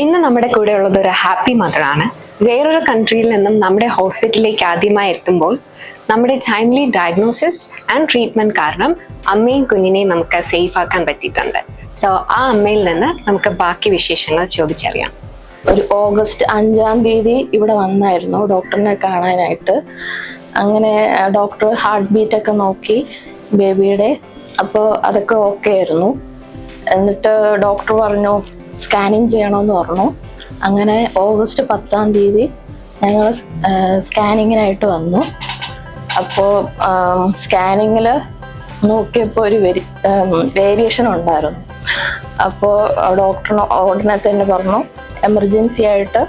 ഇന്ന് നമ്മുടെ കൂടെ ഉള്ളത് ഒരു ഹാപ്പി മദറാണ്. വേറൊരു കൺട്രിയിൽ നിന്നും നമ്മുടെ ഹോസ്പിറ്റലിലേക്ക് ആദ്യമായി എത്തുമ്പോൾ നമ്മുടെ ടൈംലി ഡയഗ്നോസിസ് ആൻഡ് ട്രീറ്റ്മെന്റ് കാരണം അമ്മയും കുഞ്ഞിനെയും നമുക്ക് സേഫ് ആക്കാൻ പറ്റിയിട്ടുണ്ട്. സോ ആ അമ്മയിൽ നിന്ന് നമുക്ക് ബാക്കി വിശേഷങ്ങൾ ചോദിച്ചറിയാം. ഒരു ഓഗസ്റ്റ് 5 ഇവിടെ വന്നായിരുന്നു ഡോക്ടറിനെ കാണാനായിട്ട്. അങ്ങനെ ഡോക്ടർ ഹാർട്ട് ബീറ്റ് ഒക്കെ നോക്കി ബേബിയുടെ, അപ്പോൾ അതൊക്കെ ഓക്കെ ആയിരുന്നു. എന്നിട്ട് ഡോക്ടർ പറഞ്ഞു സ്കാനിങ് ചെയ്യണമെന്ന് പറഞ്ഞു. അങ്ങനെ ഓഗസ്റ്റ് 10 ഞങ്ങൾ സ്കാനിങ്ങിനായിട്ട് വന്നു. അപ്പോൾ സ്കാനിങ്ങിൽ നോക്കിയപ്പോൾ ഒരു വേരിയേഷൻ ഉണ്ടായിരുന്നു. അപ്പോൾ ഡോക്ടറിന് ഉടനെ തന്നെ പറഞ്ഞു എമർജൻസി ആയിട്ട്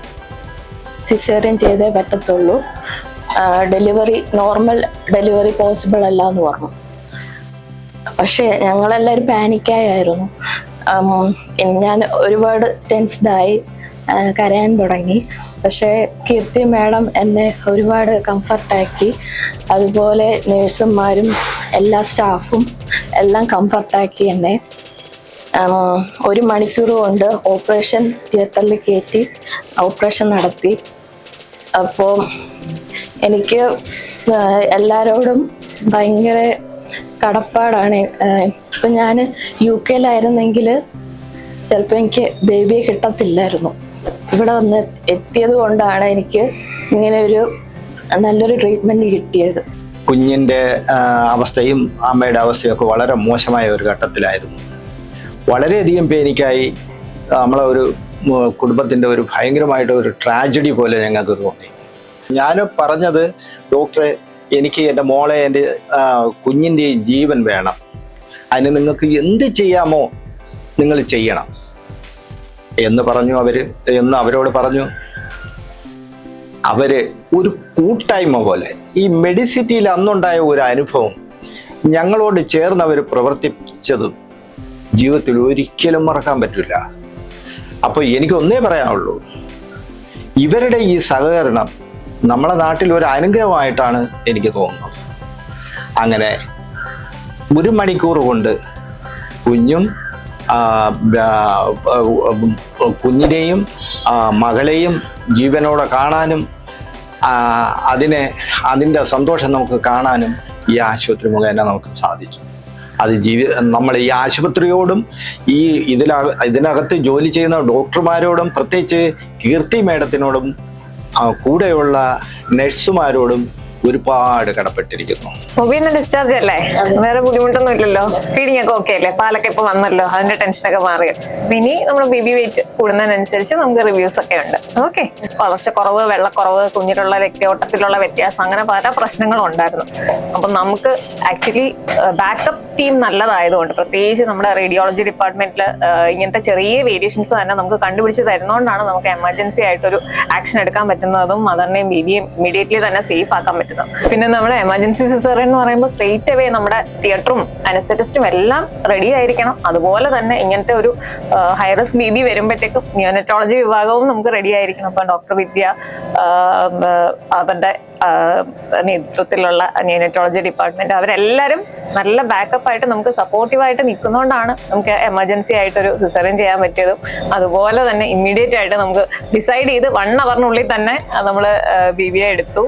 സിസേറിയൻ ചെയ്തേ പറ്റത്തുള്ളൂ, നോർമൽ ഡെലിവറി പോസിബിൾ അല്ല എന്ന് പറഞ്ഞു. പക്ഷേ ഞങ്ങളെല്ലാവരും പാനിക്കായിരുന്നു. ഞാൻ ഒരുപാട് ടെൻസ്ഡായി, കരയാൻ തുടങ്ങി. പക്ഷേ കീർത്തി മാഡം എന്നെ ഒരുപാട് കംഫർട്ടാക്കി. അതുപോലെ നേഴ്സുമാരും എല്ലാ സ്റ്റാഫും എല്ലാം കംഫർട്ടാക്കി എന്നെ. 1 മണിക്കൂർ കൊണ്ട് ഓപ്പറേഷൻ തിയേറ്ററിൽ കയറ്റി ഓപ്പറേഷൻ നടത്തി. അപ്പോൾ എനിക്ക് എല്ലാവരോടും ഭയങ്കര കടപ്പാടാണ്. ഇപ്പം ഞാൻ UK ചിലപ്പോൾ എനിക്ക് ബേബിയെ കിട്ടത്തില്ലായിരുന്നു. ഇവിടെ വന്ന് എത്തിയത് കൊണ്ടാണ് എനിക്ക് ഇങ്ങനെ ഒരു നല്ലൊരു ട്രീറ്റ്മെന്റ് കിട്ടിയത്. കുഞ്ഞിൻ്റെ അവസ്ഥയും അമ്മയുടെ അവസ്ഥയും ഒക്കെ വളരെ മോശമായ ഒരു ഘട്ടത്തിലായിരുന്നു. വളരെയധികം പേനിക്കായി. നമ്മളെ ഒരു കുടുംബത്തിൻ്റെ ഒരു ഭയങ്കരമായിട്ട് ഒരു ട്രാജഡി പോലെ ഞങ്ങൾക്ക് തോന്നി. ഞാൻ പറഞ്ഞത്, ഡോക്ടറെ, എനിക്ക് എൻ്റെ മോളെ, എൻ്റെ കുഞ്ഞിൻ്റെ ജീവൻ വേണം, അതിന് നിങ്ങൾക്ക് എന്ത് ചെയ്യാമോ നിങ്ങൾ ചെയ്യണം എന്ന് പറഞ്ഞു. അവരോട് പറഞ്ഞു. അവര് ഒരു കൂട്ടായ്മ പോലെ ഈ മെഡിസിറ്റിയിൽ അന്നുണ്ടായ ഒരു അനുഭവം ഞങ്ങളോട് ചേർന്ന് അവർ പ്രവർത്തിച്ചതും ജീവിതത്തിൽ ഒരിക്കലും മറക്കാൻ പറ്റില്ല. അപ്പോൾ എനിക്കൊന്നേ പറയാനുള്ളൂ, ഇവരുടെ ഈ സഹകരണം നമ്മളെ നാട്ടിൽ ഒരു അനുഗ്രഹമായിട്ടാണ് എനിക്ക് തോന്നുന്നത്. അങ്ങനെ 1 മണിക്കൂർ കൊണ്ട് കുഞ്ഞിനെയും മകളെയും ജീവനോടെ കാണാനും അതിൻ്റെ സന്തോഷം നമുക്ക് കാണാനും ഈ ആശുപത്രി മുഖേന നമുക്ക് സാധിച്ചു. അത് നമ്മൾ ഈ ആശുപത്രിയോടും ഇതിനകത്ത് ജോലി ചെയ്യുന്ന ഡോക്ടർമാരോടും, പ്രത്യേകിച്ച് കീർത്തി മേഡത്തിനോടും കൂടെയുള്ള നഴ്സുമാരോടും ഒരുപാട് കടപ്പെട്ടിരിക്കുന്നു. മൊബൈലിൽ ഡിസ്ചാർജ് അല്ലേ, വേറെ ബുദ്ധിമുട്ടൊന്നും ഇല്ലല്ലോ, ഫീഡിങ് ഒക്കെ ഓക്കെ അല്ലേ, പാലൊക്കെ ഇപ്പൊ വന്നല്ലോ, അതിന്റെ ടെൻഷനൊക്കെ മാറിയോ? ഇനി നമ്മൾ ബേബി വെയിറ്റ് കൂടുന്നതിനനുസരിച്ച് നമുക്ക് റിവ്യൂസ് ഒക്കെ ഉണ്ട്. ഓക്കെ, വളർച്ചക്കുറവ്, വെള്ളക്കുറവ്, കുഞ്ഞിലുള്ള രക്തയോട്ടത്തിലുള്ള വ്യത്യാസം, അങ്ങനെ പല പ്രശ്നങ്ങളും ഉണ്ടായിരുന്നു. അപ്പൊ നമുക്ക് ആക്ച്വലി ബാക്കപ്പ് ടീം നല്ലതായതുകൊണ്ട്, പ്രത്യേകിച്ച് നമ്മുടെ റേഡിയോളജി ഡിപ്പാർട്ട്മെന്റിൽ ഇങ്ങനത്തെ ചെറിയ വേരിയേഷൻസ് തന്നെ നമുക്ക് കണ്ടുപിടിച്ച് തരുന്നതുകൊണ്ടാണ് നമുക്ക് എമർജൻസി ആയിട്ടൊരു ആക്ഷൻ എടുക്കാൻ പറ്റുന്നതും മദറിനെയും ബേബിയെയും ഇമ്മീഡിയറ്റ്ലി തന്നെ സേഫ് ആക്കാൻ പറ്റുന്നത്. പിന്നെ നമ്മുടെ എമർജൻസി സിസേറിയൻ എന്ന് പറയുമ്പോൾ സ്ട്രെയിറ്റ് അവേ നമ്മുടെ തിയേറ്ററും അനസ്തെറ്റിസ്റ്റും എല്ലാം റെഡി ആയിരിക്കണം. അതുപോലെ തന്നെ ഇങ്ങനത്തെ ഒരു ഹൈറിസ്ക് ബേബി വരുമ്പോഴത്തേക്കും ന്യൂനറ്റോളജി വിഭാഗവും നമുക്ക് റെഡി ആയിരിക്കണം. അപ്പൊ ഡോക്ടർ വിദ്യ, അവരുടെ നേതൃത്വത്തിലുള്ള ന്യൂനറ്റോളജി ഡിപ്പാർട്ട്മെന്റ്, അവരെല്ലാവരും നല്ല ബാക്കപ്പ് ആയിട്ട് നമുക്ക് സപ്പോർട്ടീവായിട്ട് നിൽക്കുന്നതുകൊണ്ടാണ് നമുക്ക് എമർജൻസി ആയിട്ടൊരു സിസേറിയൻ ചെയ്യാൻ പറ്റിയതും. അതുപോലെ തന്നെ ഇമ്മീഡിയറ്റ് ആയിട്ട് നമുക്ക് ഡിസൈഡ് ചെയ്ത് 1 അവറിനുള്ളിൽ തന്നെ നമ്മൾ ബേബിയെ എടുത്തു,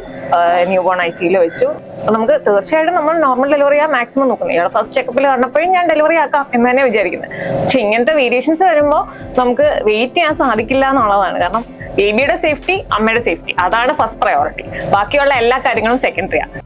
ന്യൂ ബോൺ ICUയിൽ വെച്ചു. നമുക്ക് തീർച്ചയായിട്ടും നമ്മൾ നോർമൽ ഡെലിവറി ചെയ്യാൻ മാക്സിമം നോക്കുന്നു. ഇയാളെ ഫസ്റ്റ് ചെക്കപ്പിൽ കണ്ടപ്പോഴും ഞാൻ ഡെലിവറി ആക്കാം എന്ന് തന്നെ വിചാരിക്കുന്നത്. പക്ഷെ ഇങ്ങനത്തെ വേരിയേഷൻസ് വരുമ്പോൾ നമുക്ക് വെയിറ്റ് ചെയ്യാൻ സാധിക്കില്ല എന്നുള്ളതാണ്. കാരണം ബേബിയുടെ സേഫ്റ്റി, അമ്മയുടെ സേഫ്റ്റി, അതാണ് ഫസ്റ്റ് പ്രയോറിറ്റി. ബാക്കിയുള്ള എല്ലാ കാര്യങ്ങളും സെക്കൻഡറിയാണ്.